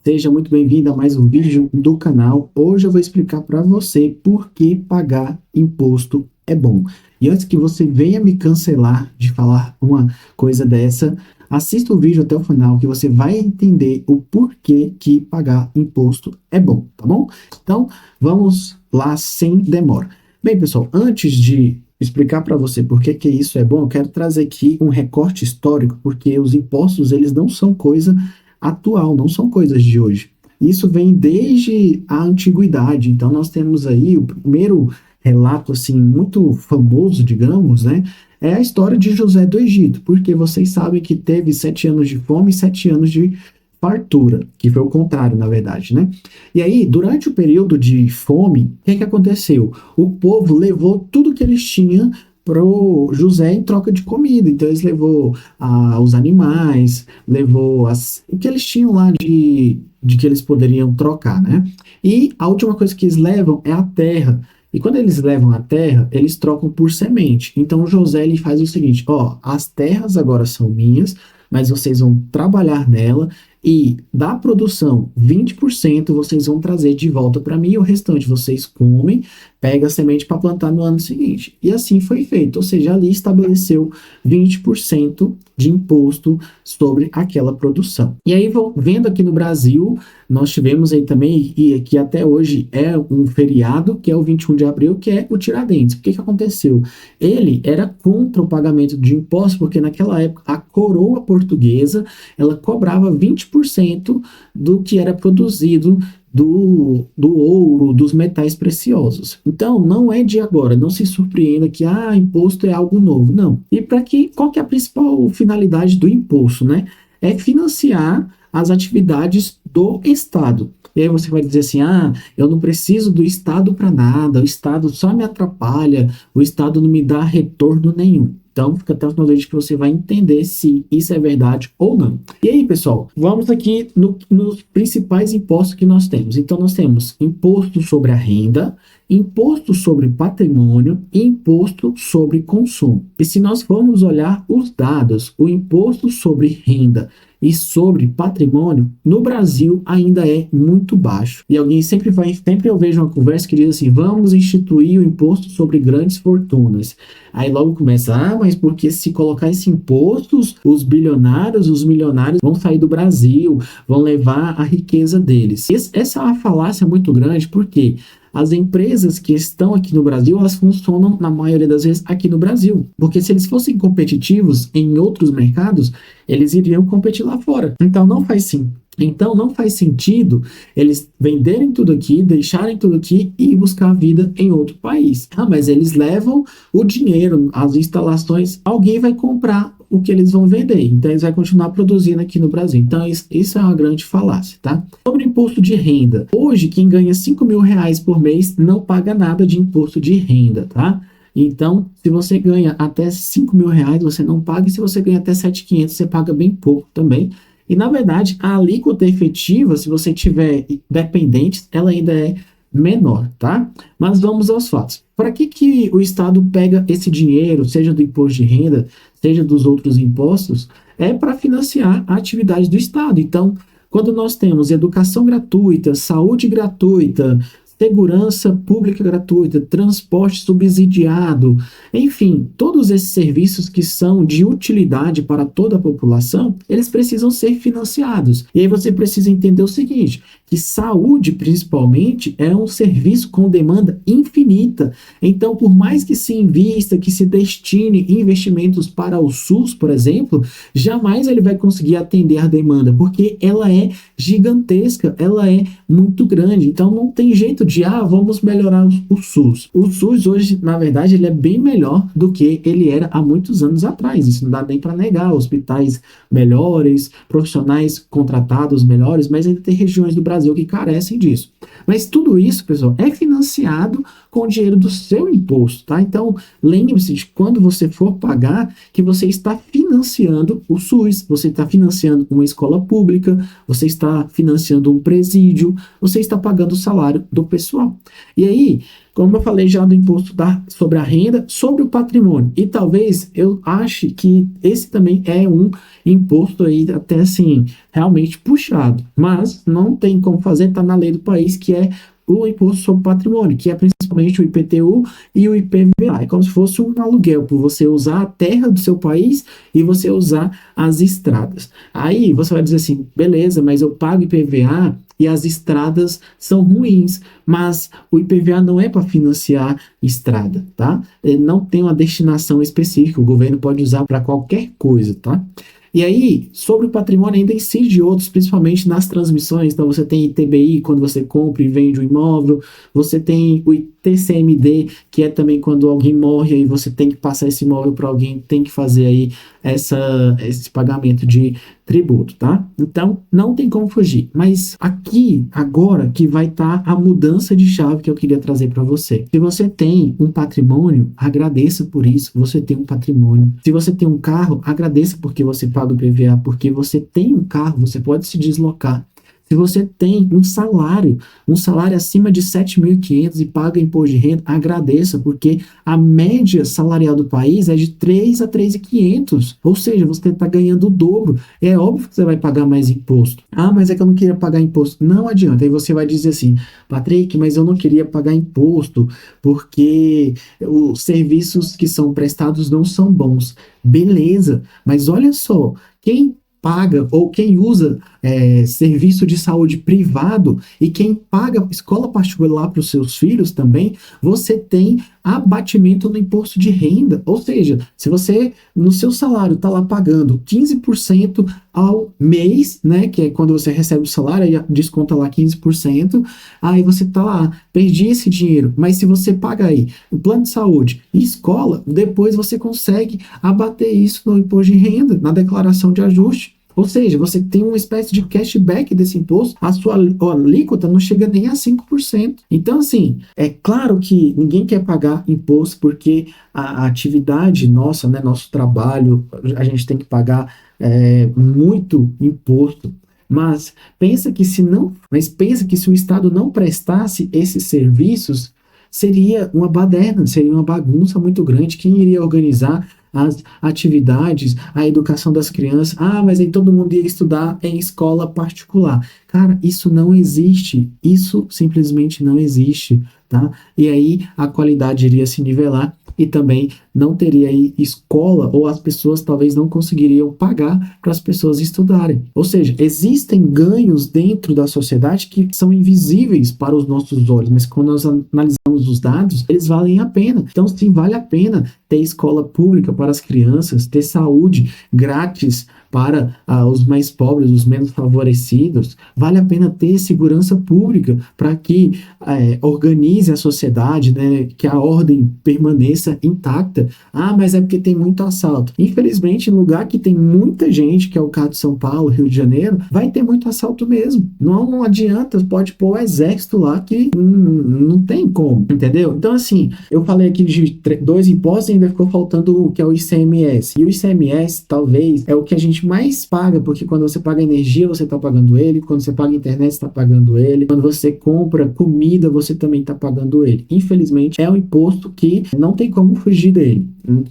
Seja muito bem-vindo a mais um vídeo do canal. Hoje eu vou explicar para você por que pagar imposto é bom. E antes que você venha me cancelar de falar uma coisa dessa, assista o vídeo até o final que você vai entender o porquê que pagar imposto é bom, tá bom? Então, vamos lá sem demora. Bem, pessoal, antes de explicar para você por que que isso é bom, eu quero trazer aqui um recorte histórico, porque os impostos, eles não são coisa atual, não são coisas de hoje. Isso vem desde a antiguidade. Então, nós temos aí o primeiro relato, assim, muito famoso, digamos, né? É a história de José do Egito, porque vocês sabem que teve 7 anos de fome e 7 anos de fartura, que foi o contrário, na verdade, né? E aí, durante o período de fome, o que que aconteceu? O povo levou tudo que eles tinham para o José em troca de comida. Então, eles levou os animais, levou o que eles tinham lá de que eles poderiam trocar, né? E a última coisa que eles levam é a terra. E quando eles levam a terra, eles trocam por semente. Então, o José ele faz o seguinte: ó, as terras agora são minhas, mas vocês vão trabalhar nela e da produção, 20% vocês vão trazer de volta para mim e o restante vocês comem, pega a semente para plantar no ano seguinte. E assim foi feito, ou seja, ali estabeleceu 20% de imposto sobre aquela produção. E aí, vendo aqui no Brasil, nós tivemos aí também, e que até hoje é um feriado, que é o 21 de abril, que é o Tiradentes. O que que aconteceu? Ele era contra o pagamento de impostos, porque naquela época a coroa portuguesa, ela cobrava 20% do que era produzido do ouro, dos metais preciosos. Então, não é de agora, não se surpreenda que imposto é algo novo. Não. E qual que é a principal finalidade do imposto, né? É financiar as atividades do Estado. E aí você vai dizer assim: eu não preciso do Estado para nada, o Estado só me atrapalha, o Estado não me dá retorno nenhum. Então, fica até o final do vídeo que você vai entender se isso é verdade ou não. E aí, pessoal, vamos aqui nos principais impostos que nós temos. Então, nós temos imposto sobre a renda, imposto sobre patrimônio e imposto sobre consumo. E se nós formos olhar os dados, o imposto sobre renda e sobre patrimônio, no Brasil ainda é muito baixo. E sempre eu vejo uma conversa que diz assim: vamos instituir o imposto sobre grandes fortunas. Aí logo começa: mas porque se colocar esse imposto, os bilionários, os milionários vão sair do Brasil, vão levar a riqueza deles. Essa é uma falácia muito grande, porque as empresas que estão aqui no Brasil, elas funcionam, na maioria das vezes, aqui no Brasil. Porque se eles fossem competitivos em outros mercados, eles iriam competir lá fora. Então, não faz sentido eles venderem tudo aqui, deixarem tudo aqui e ir buscar a vida em outro país. Mas eles levam o dinheiro, as instalações, alguém vai comprar o que eles vão vender. Então, eles vão continuar produzindo aqui no Brasil. Então, isso é uma grande falácia, tá? Sobre imposto de renda. Hoje, quem ganha R$ 5.000 por mês não paga nada de imposto de renda, tá? Então, se você ganha até R$ 5.000, você não paga. E se você ganha até 7.500, você paga bem pouco também. E, na verdade, a alíquota efetiva, se você tiver dependentes, ela ainda é menor, tá? Mas vamos aos fatos. Para que o Estado pega esse dinheiro, seja do imposto de renda, seja dos outros impostos? É para financiar a atividade do Estado. Então, quando nós temos educação gratuita, saúde gratuita, segurança pública gratuita, transporte subsidiado, enfim, todos esses serviços que são de utilidade para toda a população, eles precisam ser financiados. E aí você precisa entender o seguinte: que saúde, principalmente, é um serviço com demanda infinita. Então, por mais que se invista, que se destine investimentos para o SUS, por exemplo, jamais ele vai conseguir atender a demanda, porque ela é gigantesca, ela é muito grande. Então, não tem jeito de, vamos melhorar o SUS. O SUS hoje, na verdade, ele é bem melhor do que ele era há muitos anos atrás. Isso não dá nem para negar. Hospitais melhores, profissionais contratados melhores, mas ainda tem regiões do Brasil que carecem disso. Mas tudo isso, pessoal, é financiado com o dinheiro do seu imposto, tá? Então, lembre-se de quando você for pagar, que você está financiando o SUS, você está financiando uma escola pública, você está financiando um presídio, você está pagando o salário do pessoal. E aí, como eu falei já do imposto sobre a renda, sobre o patrimônio. E talvez eu ache que esse também é um imposto aí até assim, realmente puxado. Mas não tem como fazer, está na lei do país, que é o imposto sobre patrimônio, que é principalmente o IPTU e o IPVA. É como se fosse um aluguel, por você usar a terra do seu país e você usar as estradas. Aí você vai dizer assim, beleza, mas eu pago IPVA e as estradas são ruins, mas o IPVA não é para financiar estrada, tá? Ele não tem uma destinação específica, o governo pode usar para qualquer coisa, tá? E aí, sobre o patrimônio, ainda incide outros, principalmente nas transmissões. Então, você tem ITBI, quando você compra e vende um imóvel. Você tem o TCMD, que é também quando alguém morre e você tem que passar esse imóvel para alguém, tem que fazer aí esse pagamento de tributo, tá? Então, não tem como fugir. Mas aqui, agora, que vai estar a mudança de chave que eu queria trazer para você. Se você tem um patrimônio, agradeça por isso, você tem um patrimônio. Se você tem um carro, agradeça porque você paga o PVA, porque você tem um carro, você pode se deslocar. Se você tem um salário acima de 7.500 e paga imposto de renda, agradeça, porque a média salarial do país é de 3 a 3.500. Ou seja, você está ganhando o dobro. É óbvio que você vai pagar mais imposto. Ah, mas é que eu não queria pagar imposto. Não adianta. Aí você vai dizer assim, Patrick, mas eu não queria pagar imposto porque os serviços que são prestados não são bons. Beleza, mas olha só, quem paga ou quem usa serviço de saúde privado e quem paga escola particular para os seus filhos também, você tem abatimento no imposto de renda. Ou seja, se você no seu salário está lá pagando 15% ao mês, né, que é quando você recebe o salário, aí desconta lá 15%, aí você está lá, perdi esse dinheiro, mas se você paga aí o plano de saúde e escola, depois você consegue abater isso no imposto de renda, na declaração de ajuste. Ou seja, você tem uma espécie de cashback desse imposto, a sua alíquota não chega nem a 5%. Então, assim, é claro que ninguém quer pagar imposto porque a atividade nossa, né, nosso trabalho, a gente tem que pagar muito imposto. Mas pensa que se o Estado não prestasse esses serviços, seria uma baderna, seria uma bagunça muito grande. Quem iria organizar as atividades, a educação das crianças? Ah, mas aí todo mundo ia estudar em escola particular. Cara, isso não existe. Isso simplesmente não existe, tá? E aí a qualidade iria se nivelar e também não teria aí escola, ou as pessoas talvez não conseguiriam pagar para as pessoas estudarem. Ou seja, existem ganhos dentro da sociedade que são invisíveis para os nossos olhos, mas quando nós analisamos os dados, eles valem a pena. Então, sim, vale a pena ter escola pública para as crianças, ter saúde grátis para os mais pobres, os menos favorecidos. Vale a pena ter segurança pública para que organize a sociedade, né, que a ordem permaneça intacta. Ah, mas é porque tem muito assalto. Infelizmente, em lugar que tem muita gente, que é o caso de São Paulo, Rio de Janeiro, vai ter muito assalto mesmo. Não adianta, pode pôr o exército lá que não tem como, entendeu? Então, assim, eu falei aqui de 2 impostos e ainda ficou faltando o que é o ICMS. E o ICMS, talvez, é o que a gente mais paga, porque quando você paga energia, você está pagando ele, quando você paga internet, você está pagando ele, quando você compra comida, você também está pagando ele. Infelizmente, é um imposto que não tem como fugir dele.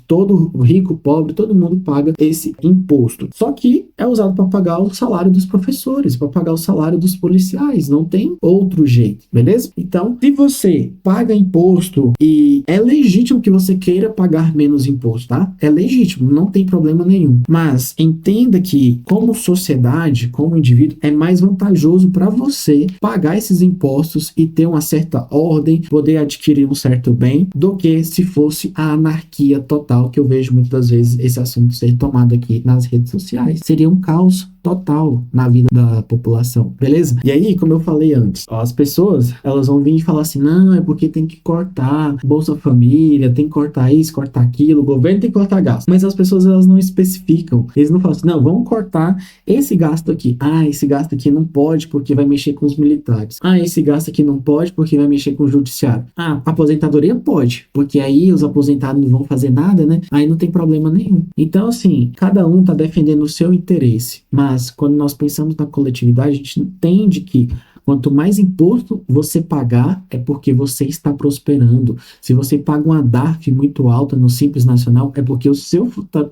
Todo rico, pobre, todo mundo paga esse imposto. Só que é usado para pagar o salário dos professores, para pagar o salário dos policiais, não tem outro jeito, beleza? Então, se você paga imposto e é legítimo que você queira pagar menos imposto, tá? É legítimo, não tem problema nenhum. Mas entenda que, como sociedade, como indivíduo, é mais vantajoso para você pagar esses impostos e ter uma certa ordem, poder adquirir um certo bem, do que se fosse a anarquia total, que eu vejo muitas vezes esse assunto ser tomado aqui nas redes sociais. Seria um caos total na vida da população, beleza? E aí, como eu falei antes, as pessoas, elas vão vir e falar assim, não, é porque tem que cortar Bolsa Família, tem que cortar isso, cortar aquilo, o governo tem que cortar gasto. Mas as pessoas, elas não especificam, eles não falam assim, não, vamos cortar esse gasto aqui. Ah, esse gasto aqui não pode porque vai mexer com os militares. Ah, esse gasto aqui não pode porque vai mexer com o judiciário. Ah, aposentadoria pode, porque aí os aposentados não vão fazer nada, né? Aí não tem problema nenhum. Então, assim, cada um tá defendendo o seu interesse, mas quando nós pensamos na coletividade, a gente entende que Quanto mais imposto você pagar, é porque você está prosperando. Se você paga uma DARF muito alta no Simples Nacional, é porque o seu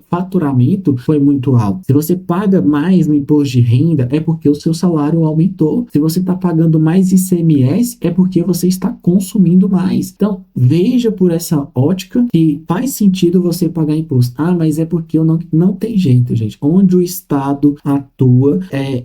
faturamento foi muito alto. Se você paga mais no imposto de renda, é porque o seu salário aumentou. Se você está pagando mais ICMS, é porque você está consumindo mais. Então, veja por essa ótica que faz sentido você pagar imposto. Ah, mas é porque eu não tem jeito, gente. Onde o Estado atua,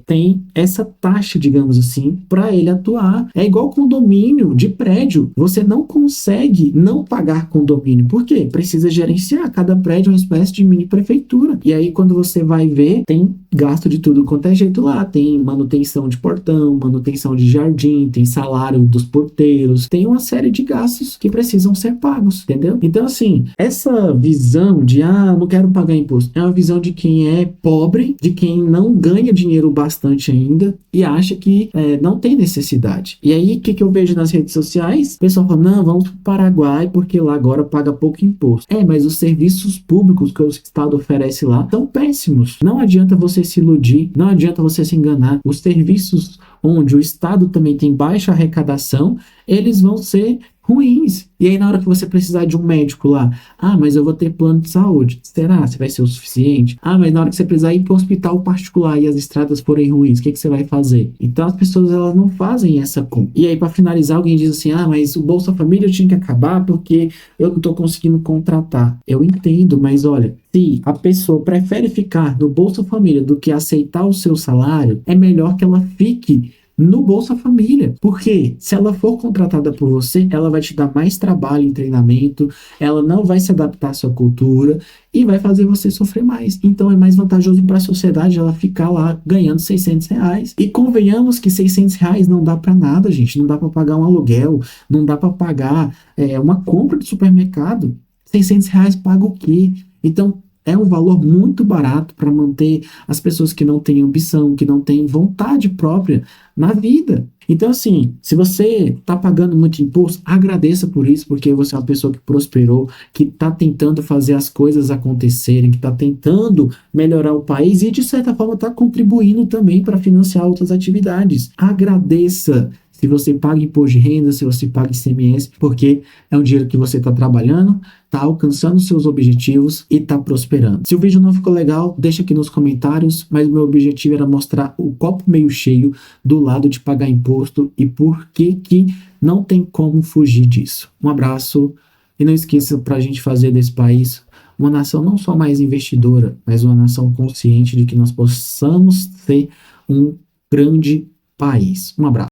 tem essa taxa, digamos assim, para ele atuar. É igual condomínio de prédio. Você não consegue não pagar condomínio. Por quê? Precisa gerenciar. Cada prédio é uma espécie de mini prefeitura. E aí, quando você vai ver, tem gasto de tudo quanto é jeito lá. Tem manutenção de portão, manutenção de jardim, tem salário dos porteiros, tem uma série de gastos que precisam ser pagos, entendeu? Então, assim, essa visão de, não quero pagar imposto, é uma visão de quem é pobre, de quem não ganha dinheiro bastante ainda e acha que não tem necessidade. E aí, o que eu vejo nas redes sociais? O pessoal fala, não, vamos para o Paraguai porque lá agora paga pouco imposto. Mas os serviços públicos que o Estado oferece lá são péssimos. Não adianta você se iludir, não adianta você se enganar. Os serviços onde o Estado também tem baixa arrecadação, eles vão ser ruins. E aí, na hora que você precisar de um médico lá, mas eu vou ter plano de saúde. Será? Se vai ser o suficiente? Mas na hora que você precisar ir para o hospital particular e as estradas forem ruins, o que você vai fazer? Então, as pessoas, elas não fazem essa conta. E aí, para finalizar, alguém diz assim, mas o Bolsa Família tinha que acabar porque eu não estou conseguindo contratar. Eu entendo, mas olha, se a pessoa prefere ficar no Bolsa Família do que aceitar o seu salário, é melhor que ela fique no Bolsa Família, porque se ela for contratada por você, ela vai te dar mais trabalho em treinamento, ela não vai se adaptar à sua cultura e vai fazer você sofrer mais. Então é mais vantajoso para a sociedade ela ficar lá ganhando R$ 600. E convenhamos que R$ 600 não dá para nada, gente, não dá para pagar um aluguel, não dá para pagar uma compra de supermercado. R$ 600 paga o quê? Então é um valor muito barato para manter as pessoas que não têm ambição, que não têm vontade própria na vida. Então, assim, se você está pagando muito imposto, agradeça por isso, porque você é uma pessoa que prosperou, que está tentando fazer as coisas acontecerem, que está tentando melhorar o país e, de certa forma, está contribuindo também para financiar outras atividades. Agradeça. Se você paga imposto de renda, se você paga ICMS, porque é um dinheiro que você está trabalhando, está alcançando seus objetivos e está prosperando. Se o vídeo não ficou legal, deixa aqui nos comentários, mas o meu objetivo era mostrar o copo meio cheio do lado de pagar imposto e por que não tem como fugir disso. Um abraço e não esqueça para a gente fazer desse país uma nação não só mais investidora, mas uma nação consciente de que nós possamos ser um grande país. Um abraço.